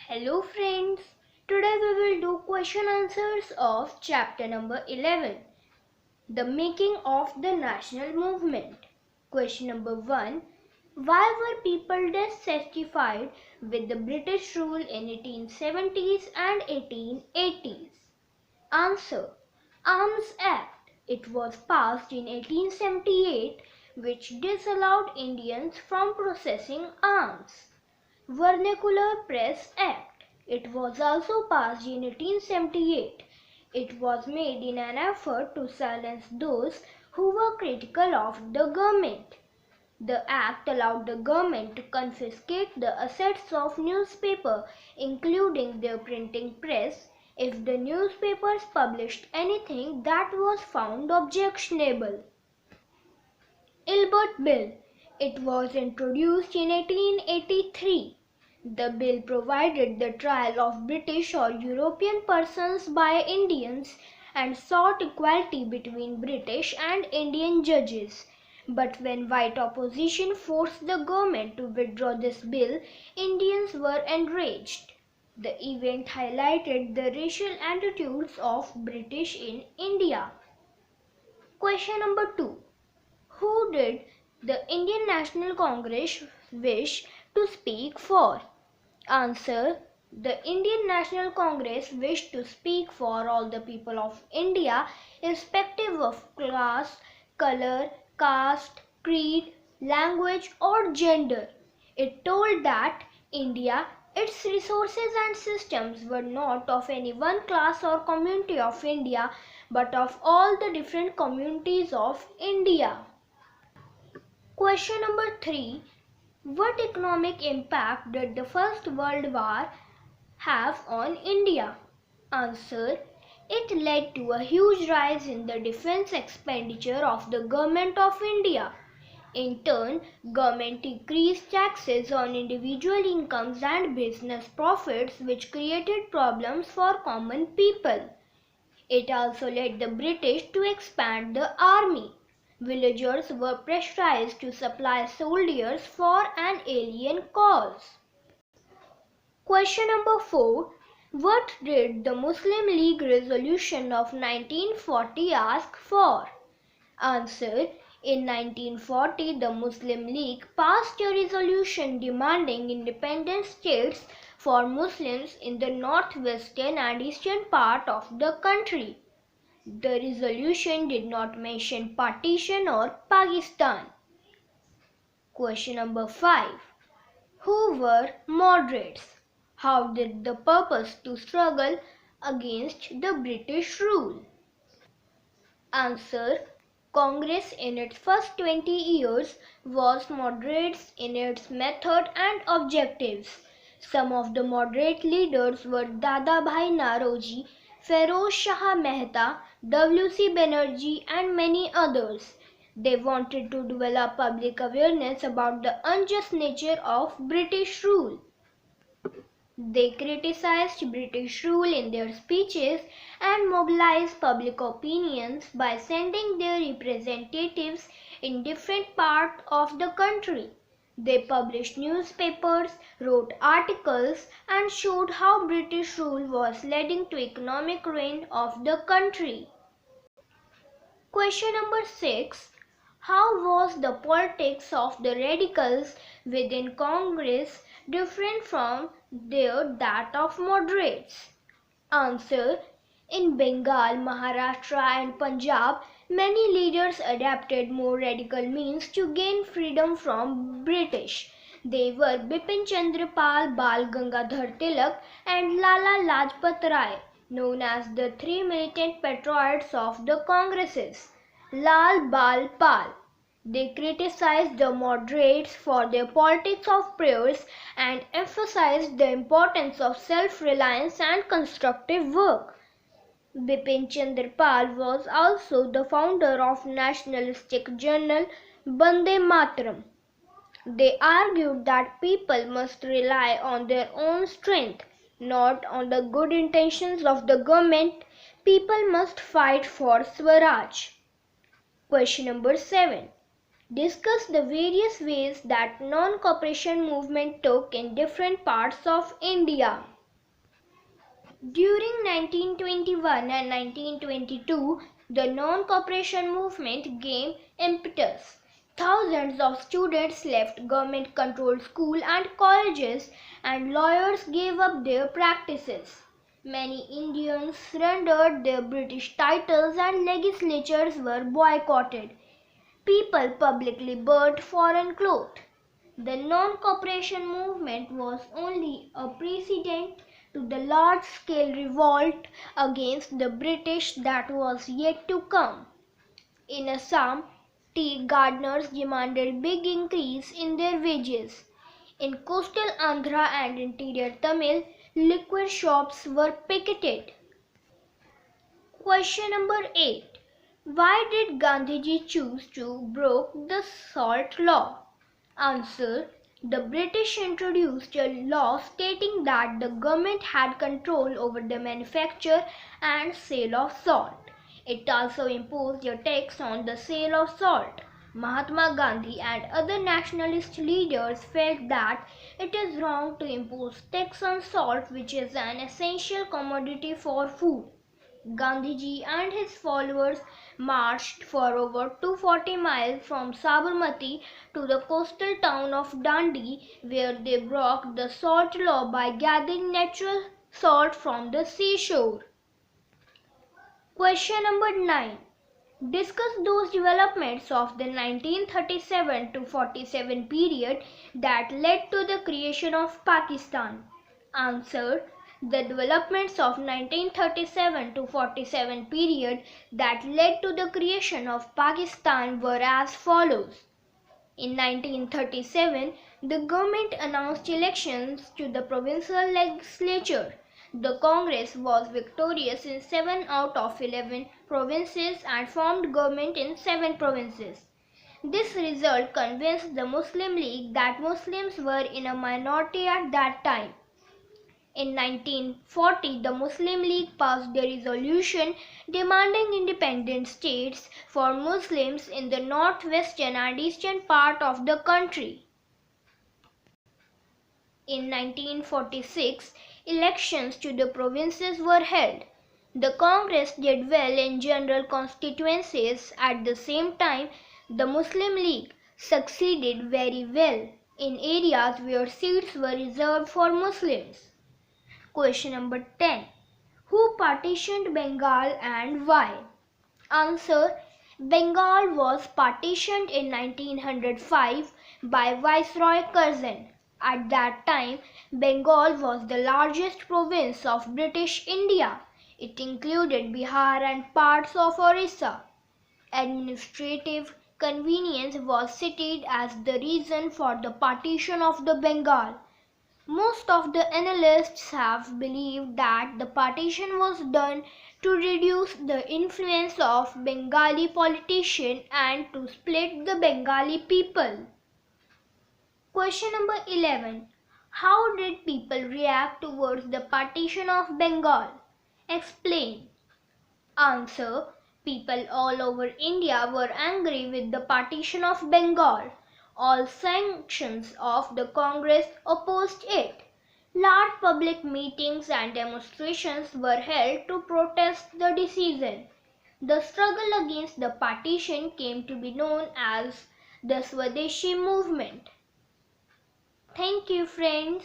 Hello friends, today we will do question answers of chapter number 11, the making of the national movement. Question number 1, why were people dissatisfied with the British rule in 1870s and 1880s? Answer, Arms Act. It was passed in 1878 which disallowed Indians from possessing arms. Vernacular Press Act. It was also passed in 1878. It was made in an effort to silence those who were critical of the government. The act allowed the government to confiscate the assets of newspapers, including their printing press, if the newspapers published anything that was found objectionable. Ilbert Bill. It was introduced in 1883. The bill provided the trial of British or European persons by Indians and sought equality between British and Indian judges. But when white opposition forced the government to withdraw this bill, Indians were enraged. The event highlighted the racial attitudes of British in India. Question number 2. Who did the Indian National Congress wish to speak for? Answer, the Indian National Congress wished to speak for all the people of India, irrespective of class, color, caste, creed, language or gender. It told that India, its resources and systems were not of any one class or community of India, but of all the different communities of India. Question number 3. What economic impact did the First World War have on India? Answer, it led to a huge rise in the defense expenditure of the Government of India. In turn, government increased taxes on individual incomes and business profits, which created problems for common people. It also led the British to expand the army. Villagers were pressurized to supply soldiers for an alien cause. Question number 4. What did the Muslim League resolution of 1940 ask for? Answer, in 1940 the Muslim League passed a resolution demanding independent states for Muslims in the northwestern and eastern part of the country. The resolution did not mention partition or Pakistan. Question number 5. Who were moderates? How did the purpose to struggle against the British rule? Answer, Congress in its first 20 years was moderates in its method and objectives. Some of the moderate leaders were Dadabhai Naoroji, Feroz Shah Mehta, W.C. Banerjee and many others. They wanted to develop public awareness about the unjust nature of British rule. They criticized British rule in their speeches and mobilized public opinions by sending their representatives in different parts of the country. They published newspapers, wrote articles, and showed how British rule was leading to economic ruin of the country. Question number 6. How was the politics of the radicals within Congress different from that of moderates? Answer, in Bengal, Maharashtra and Punjab, many leaders adopted more radical means to gain freedom from British. They were Bipin Chandra Pal, Bal Gangadhar Tilak and Lala Lajpat Rai, known as the three militant patriots of the Congresses. Lal Bal Pal. They criticized the moderates for their politics of prayers and emphasized the importance of self-reliance and constructive work. Bipin Chandra Pal was also the founder of nationalistic journal Bande Mataram. They argued that people must rely on their own strength, not on the good intentions of the government. People must fight for Swaraj. Question number 7. Discuss the various ways that non-cooperation movement took in different parts of India. During 1921 and 1922, the non-cooperation movement gained impetus. Thousands of students left government-controlled schools and colleges, and lawyers gave up their practices. Many Indians surrendered their British titles and legislatures were boycotted. People publicly burnt foreign clothes. The non-cooperation movement was only a precedent to the large-scale revolt against the British that was yet to come. In Assam, tea gardeners demanded big increase in their wages. In coastal Andhra and interior Tamil, liquor shops were picketed. Question number 8. Why did Gandhiji choose to break the salt law? Answer. The British introduced a law stating that the government had control over the manufacture and sale of salt. It also imposed a tax on the sale of salt. Mahatma Gandhi and other nationalist leaders felt that it is wrong to impose tax on salt, which is an essential commodity for food. Gandhiji and his followers marched for over 240 miles from Sabarmati to the coastal town of Dandi, where they broke the salt law by gathering natural salt from the seashore. Question number 9. Discuss those developments of the 1937 to 47 period that led to the creation of Pakistan. Answer. The developments of 1937 to 47 period that led to the creation of Pakistan were as follows. In 1937, the government announced elections to the provincial legislature. The Congress was victorious in 7 out of 11 provinces and formed government in 7 provinces. This result convinced the Muslim League that Muslims were in a minority at that time. In 1940, the Muslim League passed a resolution demanding independent states for Muslims in the northwestern and eastern part of the country. In 1946, elections to the provinces were held. The Congress did well in general constituencies. At the same time, the Muslim League succeeded very well in areas where seats were reserved for Muslims. Question number 10. Who partitioned Bengal and why? Answer. Bengal was partitioned in 1905 by Viceroy Curzon. At that time, Bengal was the largest province of British India. It included Bihar and parts of Orissa. Administrative convenience was cited as the reason for the partition of the Bengal. Most of the analysts have believed that the partition was done to reduce the influence of Bengali politicians and to split the Bengali people. Question number 11. How did people react towards the partition of Bengal? Explain. Answer. People all over India were angry with the partition of Bengal. All sections of the Congress opposed it. Large public meetings and demonstrations were held to protest the decision. The struggle against the partition came to be known as the Swadeshi Movement. Thank you, friends.